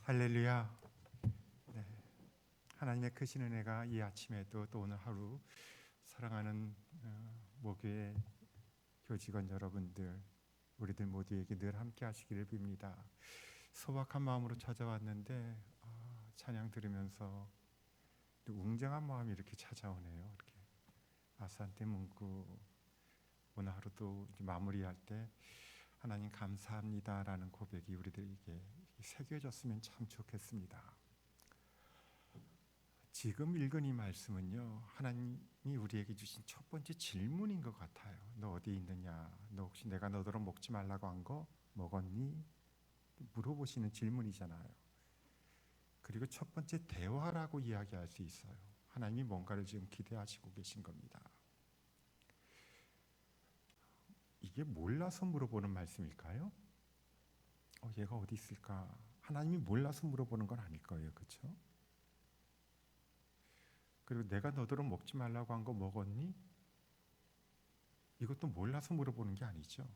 할렐루야. 네. 하나님의 크신 은혜가 이 아침에도 또 오늘 하루 사랑하는 모교의 교직원 여러분들, 우리들 모두에게 늘 함께 하시기를 빕니다. 소박한 마음으로 찾아왔는데 찬양 들으면서 웅장한 마음이 이렇게 찾아오네요. 이렇게 아산테 문구 오늘 하루도 마무리할 때 하나님 감사합니다라는 고백이 우리들에게 새겨졌으면 참 좋겠습니다. 지금 읽은 이 말씀은요, 하나님이 우리에게 주신 첫 번째 질문인 것 같아요. 너 어디 있느냐? 너 혹시 내가 너더러 먹지 말라고 한 거 먹었니? 물어보시는 질문이잖아요. 그리고 첫 번째 대화라고 이야기할 수 있어요. 하나님이 뭔가를 지금 기대하시고 계신 겁니다. 이게 몰라서 물어보는 말씀일까요? 얘가 어디 있을까? 하나님이 몰라서 물어보는 건 아닐 거예요. 그렇죠? 그리고 내가 너더러 먹지 말라고 한 거 먹었니? 이것도 몰라서 물어보는 게 아니죠.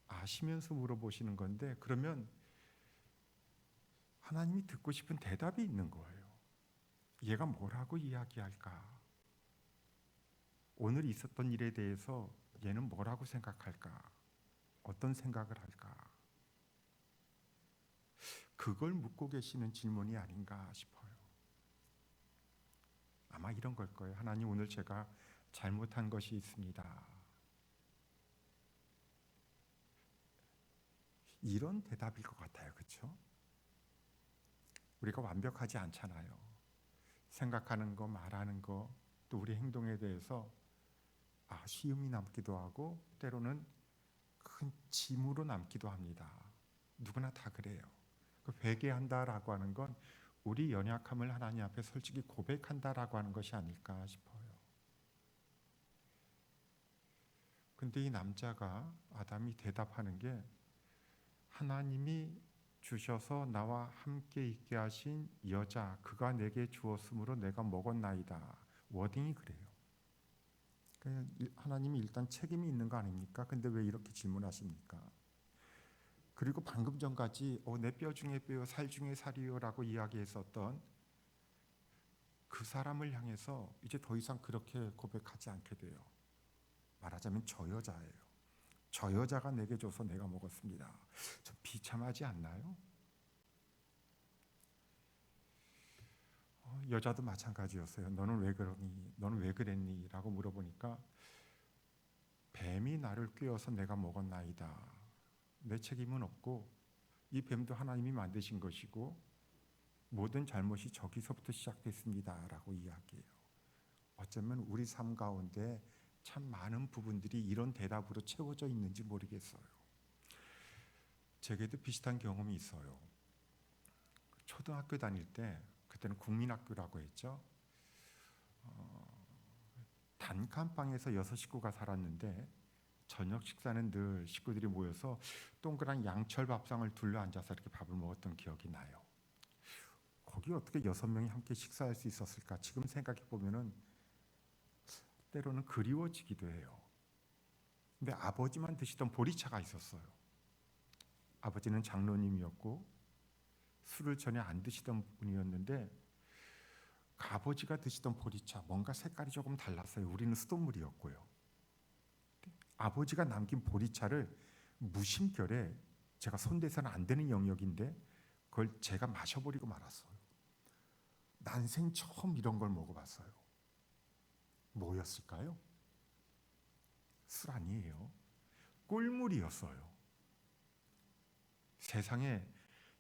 아시면서 물어보시는 건데, 그러면 하나님이 듣고 싶은 대답이 있는 거예요. 얘가 뭐라고 이야기할까? 오늘 있었던 일에 대해서 얘는 뭐라고 생각할까? 어떤 생각을 할까? 그걸 묻고 계시는 질문이 아닌가 싶어요. 아마 이런 걸 거예요. 하나님, 오늘 제가 잘못한 것이 있습니다. 이런 대답일 것 같아요. 그렇죠? 우리가 완벽하지 않잖아요. 생각하는 거, 말하는 거, 또 우리 행동에 대해서 시험이 남기도 하고 때로는 큰 짐으로 남기도 합니다. 누구나 다 그래요. 회개한다라고 하는 건 우리 연약함을 하나님 앞에 솔직히 고백한다라고 하는 것이 아닐까 싶어요. 근데 이 남자가, 아담이 대답하는 게 하나님이 주셔서 나와 함께 있게 하신 여자, 그가 내게 주었으므로 내가 먹었나이다. 워딩이 그래요. 하나님이 일단 책임이 있는 거 아닙니까? 근데 왜 이렇게 질문하십니까? 그리고 방금 전까지 내 뼈 중에 뼈요, 살 중에 살이요라고 이야기했었던 그 사람을 향해서 이제 더 이상 그렇게 고백하지 않게 돼요. 말하자면 저 여자예요. 저 여자가 내게 줘서 내가 먹었습니다. 좀 비참하지 않나요? 여자도 마찬가지였어요. 너는 왜 그러니? 너는 왜 그랬니? 라고 물어보니까 뱀이 나를 꿰어서 내가 먹었나이다. 내 책임은 없고 이 뱀도 하나님이 만드신 것이고 모든 잘못이 저기서부터 시작됐습니다. 라고 이야기해요. 어쩌면 우리 삶 가운데 참 많은 부분들이 이런 대답으로 채워져 있는지 모르겠어요. 제게도 비슷한 경험이 있어요. 초등학교 다닐 때, 그때는 국민학교라고 했죠. 단칸방에서 6 식구가 살았는데 저녁 식사는 늘 식구들이 모여서 동그란 양철 밥상을 둘러 앉아서 이렇게 밥을 먹었던 기억이 나요. 거기 어떻게 6명이 함께 식사할 수 있었을까? 지금 생각해 보면은 때로는 그리워지기도 해요. 근데 아버지만 드시던 보리차가 있었어요. 아버지는 장로님이었고 술을 전혀 안 드시던 분이었는데 아버지가 드시던 보리차, 뭔가 색깔이 조금 달랐어요. 우리는 수돗물이었고요. 아버지가 남긴 보리차를 무심결에, 제가 손대서는 안 되는 영역인데 그걸 제가 마셔버리고 말았어요. 난생 처음 이런 걸 먹어봤어요. 뭐였을까요? 술 아니에요. 꿀물이었어요. 세상에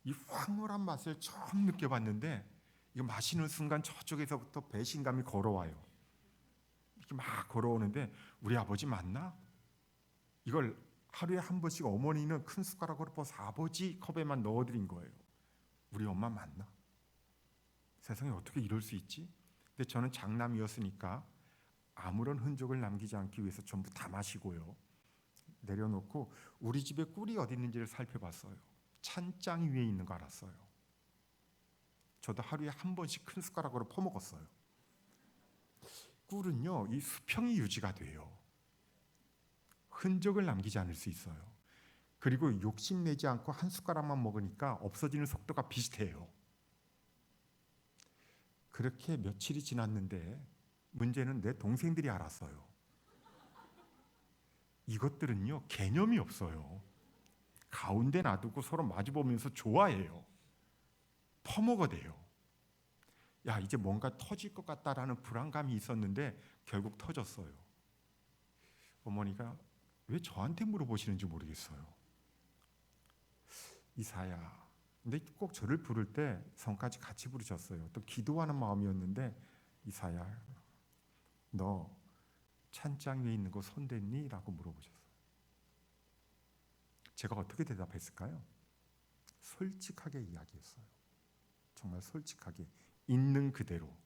이 황홀한 맛을 처음 느껴봤는데 이거 마시는 순간 저쪽에서부터 배신감이 걸어와요. 이렇게 막 걸어오는데 우리 아버지 맞나? 이걸 하루에 한 번씩 어머니는 큰 숟가락으로 퍼서 아버지 컵에만 넣어드린 거예요. 우리 엄마 맞나? 세상에 어떻게 이럴 수 있지? 근데 저는 장남이었으니까 아무런 흔적을 남기지 않기 위해서 전부 다 마시고요. 내려놓고 우리 집에 꿀이 어디 있는지를 살펴봤어요. 찬장 위에 있는 거 알았어요. 저도 하루에 한 번씩 큰 숟가락으로 퍼먹었어요. 꿀은요, 이 수평이 유지가 돼요. 흔적을 남기지 않을 수 있어요. 그리고 욕심내지 않고 한 숟가락만 먹으니까 없어지는 속도가 비슷해요. 그렇게 며칠이 지났는데 문제는 내 동생들이 알았어요. 이것들은요, 개념이 없어요. 가운데 놔두고 서로 마주보면서 좋아해요. 퍼먹어대요. 야, 이제 뭔가 터질 것 같다라는 불안감이 있었는데 결국 터졌어요. 어머니가 왜 저한테 물어보시는지 모르겠어요. 이사야. 근데 꼭 저를 부를 때 성까지 같이 부르셨어요. 또 기도하는 마음이었는데, 이사야, 너 찬장 위에 있는 거 손댔니? 라고 물어보셨어요. 제가 어떻게 대답했을까요? 솔직하게 이야기했어요. 정말 솔직하게, 있는 그대로.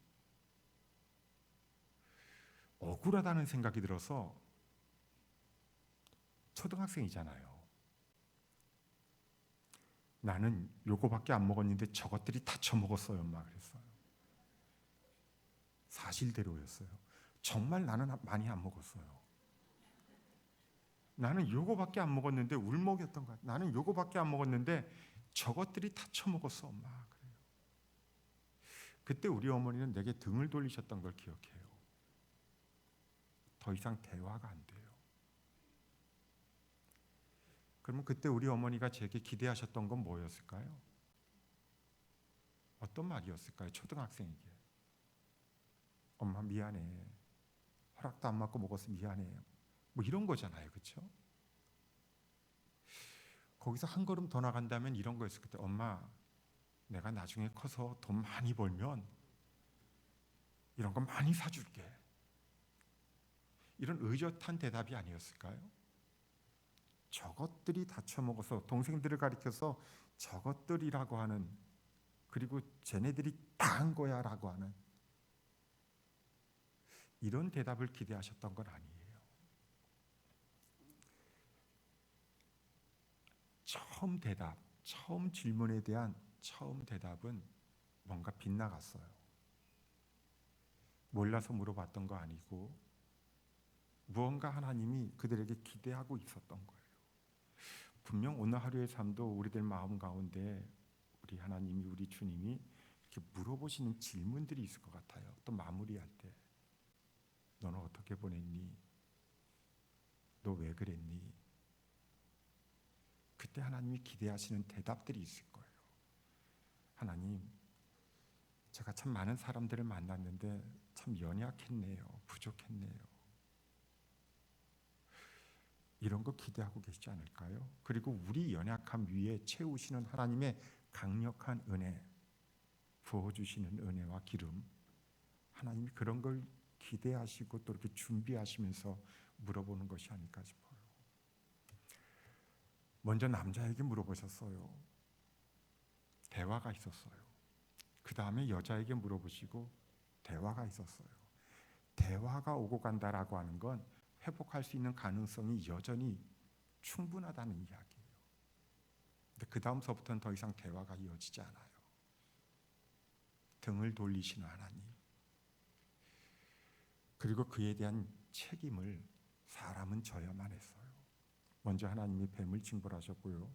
억울하다는 생각이 들어서, 초등학생이잖아요. 나는 요거밖에 안 먹었는데 저것들이 다 처먹었어요, 엄마. 그랬어요. 사실대로였어요. 정말 나는 많이 안 먹었어요. 나는 요거밖에 안 먹었는데, 울먹였던 것 같아요. 나는 요거밖에 안 먹었는데 저것들이 다 처먹었어, 엄마. 그래요. 그때 우리 어머니는 내게 등을 돌리셨던 걸 기억해요. 더 이상 대화가 안 돼요. 그러면 그때 우리 어머니가 제게 기대하셨던 건 뭐였을까요? 어떤 말이었을까요? 초등학생에게. 엄마 미안해. 허락도 안 맞고 먹어서 미안해. 뭐 이런 거잖아요. 그렇죠? 거기서 한 걸음 더 나간다면 이런 거였을 때, 엄마 내가 나중에 커서 돈 많이 벌면 이런 거 많이 사줄게. 이런 의젓한 대답이 아니었을까요? 저것들이 다 처먹어서 동생들을 가리켜서 저것들이라고 하는, 그리고 쟤네들이 다 한 거야 라고 하는 이런 대답을 기대하셨던 건 아니에요. 처음 질문에 대한 처음 대답은 뭔가 빗나갔어요. 몰라서 물어봤던 거 아니고 무언가 하나님이 그들에게 기대하고 있었던 거예요. 분명 오늘 하루의 삶도 우리들 마음 가운데 우리 하나님이, 우리 주님이 이렇게 물어보시는 질문들이 있을 것 같아요. 또 마무리할 때 너는 어떻게 보냈니? 너 왜 그랬니? 그때 하나님이 기대하시는 대답들이 있을 거예요. 하나님, 제가 참 많은 사람들을 만났는데 참 연약했네요. 부족했네요. 이런 거 기대하고 계시지 않을까요? 그리고 우리 연약함 위에 채우시는 하나님의 강력한 은혜, 부어주시는 은혜와 기름, 하나님이 그런 걸 기대하시고 또 이렇게 준비하시면서 물어보는 것이 아닐까 싶어요. 먼저 남자에게 물어보셨어요. 대화가 있었어요. 그 다음에 여자에게 물어보시고 대화가 있었어요. 대화가 오고 간다라고 하는 건 회복할 수 있는 가능성이 여전히 충분하다는 이야기예요. 근데 그 다음서부터는 더 이상 대화가 이어지지 않아요. 등을 돌리시는 하나님, 그리고 그에 대한 책임을 사람은 져야만 했어요. 먼저 하나님이 뱀을 징벌하셨고요.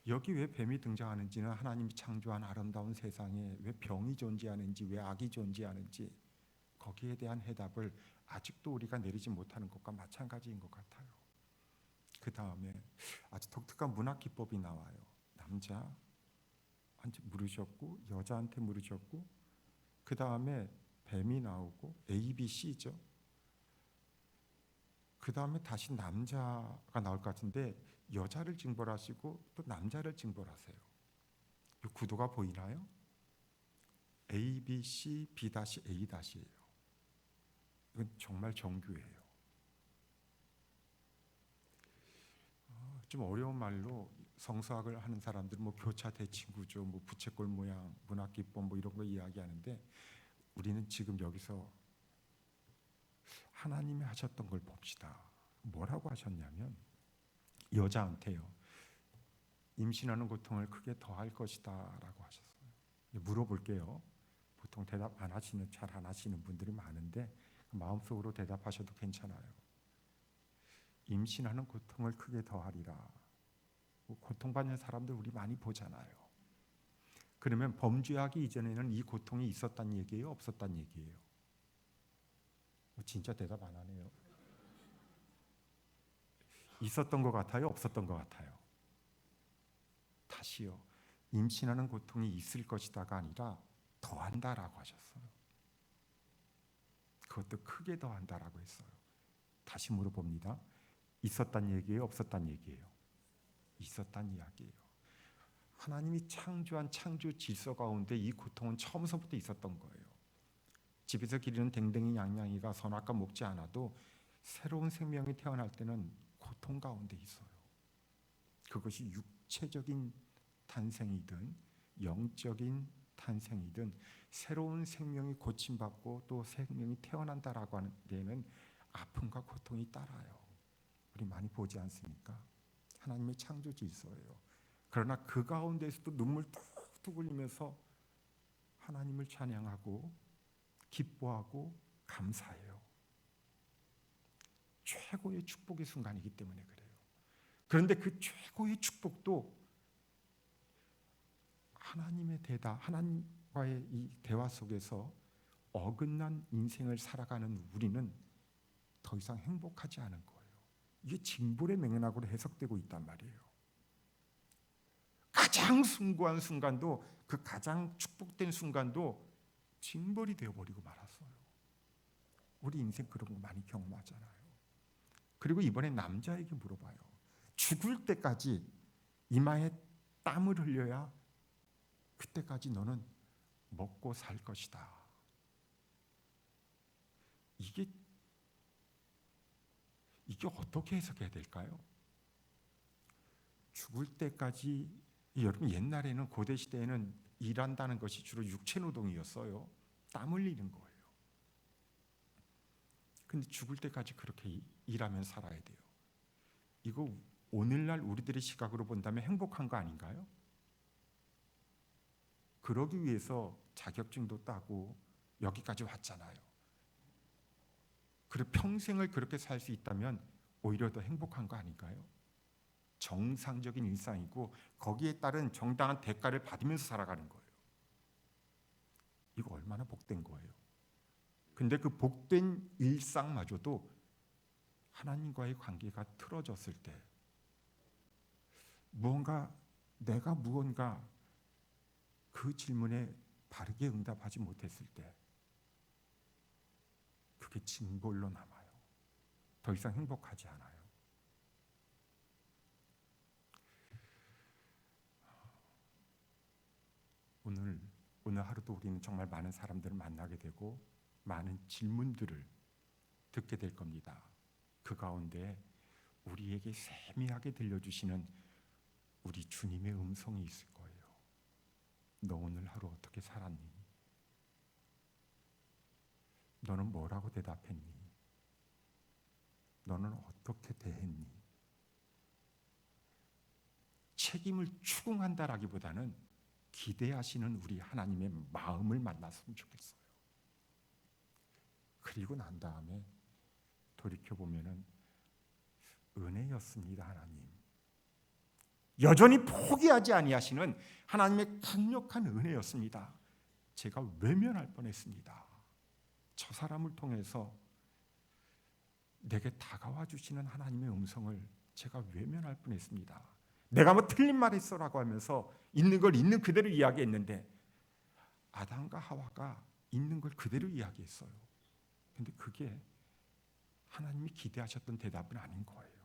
여기 왜 뱀이 등장하는지는 하나님이 창조한 아름다운 세상에 왜 병이 존재하는지, 왜 악이 존재하는지, 거기에 대한 해답을 아직도 우리가 내리지 못하는 것과 마찬가지인 것 같아요. 그 다음에 아주 독특한 문학 기법이 나와요. 남자한테 물으셨고 여자한테 물으셨고 그 다음에 뱀이 나오고 A, B, C죠. 그 다음에 다시 남자가 나올 것 같은데 여자를 징벌하시고 또 남자를 징벌하세요. 이 구도가 보이나요? A, B, C, B-A-예요. 이건 정말 정교해요. 좀 어려운 말로 성서학을 하는 사람들은 뭐 교차 대칭구조, 뭐 부채꼴 모양, 문학 기법 뭐 이런 거 이야기하는데 우리는 지금 여기서 하나님이 하셨던 걸 봅시다. 뭐라고 하셨냐면 여자한테요. 임신하는 고통을 크게 더할 것이다 라고 하셨어요. 물어볼게요. 보통 대답 안 하시는, 잘 안 하시는 분들이 많은데 마음속으로 대답하셔도 괜찮아요. 임신하는 고통을 크게 더하리라. 고통받는 사람들 우리 많이 보잖아요. 그러면 범죄하기 이전에는 이 고통이 있었단 얘기예요? 없었단 얘기예요? 진짜 대답 안 하네요. 있었던 것 같아요? 없었던 것 같아요? 다시요. 임신하는 고통이 있을 것이다가 아니라 더한다라고 하셨어요. 그것도 크게 더한다라고 했어요. 다시 물어봅니다. 있었단 얘기예요? 없었단 얘기예요? 있었단 이야기예요. 하나님이 창조한 창조 질서 가운데 이 고통은 처음서부터 있었던 거예요. 집에서 기르는 댕댕이 양양이가 선악과 먹지 않아도 새로운 생명이 태어날 때는 고통 가운데 있어요. 그것이 육체적인 탄생이든 영적인 탄생이든 새로운 생명이 고침받고 또 생명이 태어난다라고 하는 데에는 아픔과 고통이 따라요. 우리 많이 보지 않습니까? 하나님의 창조 질서예요. 그러나 그 가운데서도 눈물 뚝뚝 흘리면서 하나님을 찬양하고 기뻐하고 감사해요. 최고의 축복의 순간이기 때문에 그래요. 그런데 그 최고의 축복도 하나님의 대답, 하나님과의 이 대화 속에서 어긋난 인생을 살아가는 우리는 더 이상 행복하지 않은 거예요. 이게 징벌의 맹락으로 해석되고 있단 말이에요. 가장 숭고한 순간도, 그 가장 축복된 순간도 징벌이 되어버리고 말았어요. 우리 인생 그런 거 많이 경험하잖아요. 그리고 이번에 남자에게 물어봐요. 죽을 때까지 이마에 땀을 흘려야 그때까지 너는 먹고 살 것이다. 이게 어떻게 해석해야 될까요? 죽을 때까지, 여러분 옛날에는 고대 시대에는 일한다는 것이 주로 육체 노동이었어요. 땀 흘리는 거예요. 근데 죽을 때까지 그렇게 일하면 살아야 돼요. 이거 오늘날 우리들의 시각으로 본다면 행복한 거 아닌가요? 그러기 위해서 자격증도 따고 여기까지 왔잖아요. 그리고 평생을 그렇게 살 수 있다면 오히려 더 행복한 거 아닌가요? 정상적인 일상이고 거기에 따른 정당한 대가를 받으면서 살아가는 거예요. 이거 얼마나 복된 거예요. 근데 그 복된 일상마저도 하나님과의 관계가 틀어졌을 때, 내가 무언가 그 질문에 바르게 응답하지 못했을 때 그게 징벌로 남아요. 더 이상 행복하지 않아요. 오늘 하루도 우리는 정말 많은 사람들을 만나게 되고 많은 질문들을 듣게 될 겁니다. 그 가운데 우리에게 세미하게 들려주시는 우리 주님의 음성이 있을 거예요. 너 오늘 하루 어떻게 살았니? 너는 뭐라고 대답했니? 너는 어떻게 대했니? 책임을 추궁한다라기보다는 기대하시는 우리 하나님의 마음을 만났으면 좋겠어요. 그리고 난 다음에 돌이켜보면은 은혜였습니다. 하나님 여전히 포기하지 아니하시는 하나님의 강력한 은혜였습니다. 제가 외면할 뻔했습니다. 저 사람을 통해서 내게 다가와 주시는 하나님의 음성을 제가 외면할 뻔했습니다. 내가 뭐 틀린 말 했어라고 하면서 있는 걸 있는 그대로 이야기했는데 아담과 하와가 있는 걸 그대로 이야기했어요. 근데 그게 하나님이 기대하셨던 대답은 아닌 거예요.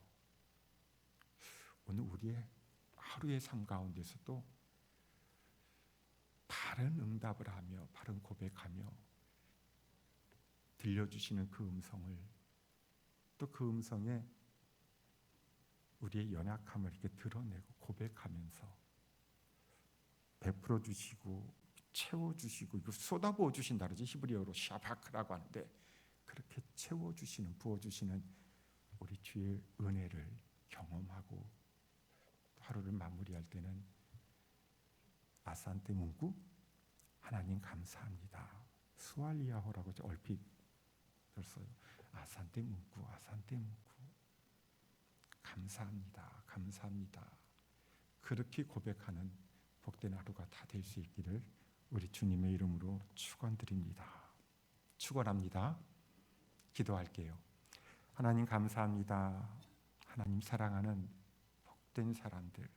오늘 우리의 하루의 삶 가운데서도 바른 응답을 하며 바른 고백하며 들려주시는 그 음성을, 또 그 음성에 우리의 연약함을 이렇게 드러내고 고백하면서 베풀어 주시고 채워주시고, 이거 쏟아부어 주신다 그러지, 히브리어로 샤바크라고 하는데, 그렇게 채워주시는, 부어주시는 우리 주의 은혜를 경험하고 하루를 마무리할 때는 아산테 문구, 하나님 감사합니다, 수알리아호라고 얼핏 들었어요. 아산테 문구, 아산테 문구, 감사합니다, 감사합니다. 그렇게 고백하는 복된 하루가 다 될 수 있기를 우리 주님의 이름으로 축원드립니다. 축원합니다. 기도할게요. 하나님 감사합니다. 하나님 사랑하는 복된 사람들,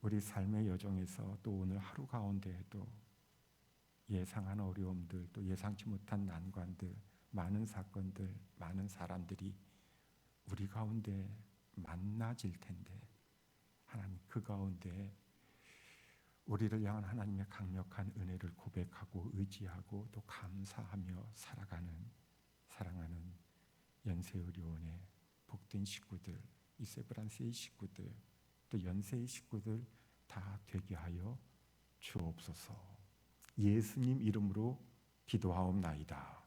우리 삶의 여정에서 또 오늘 하루 가운데에도 예상한 어려움들, 또 예상치 못한 난관들, 많은 사건들, 많은 사람들이 우리 가운데 만나질 텐데, 하나님 그 가운데 우리를 향한 하나님의 강력한 은혜를 고백하고 의지하고 또 감사하며 살아가는 사랑하는 연세의료원의 복된 식구들, 이세브란스의 식구들, 또 연세의 식구들 다 되게 하여 주옵소서. 예수님 이름으로 기도하옵나이다.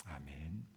아멘.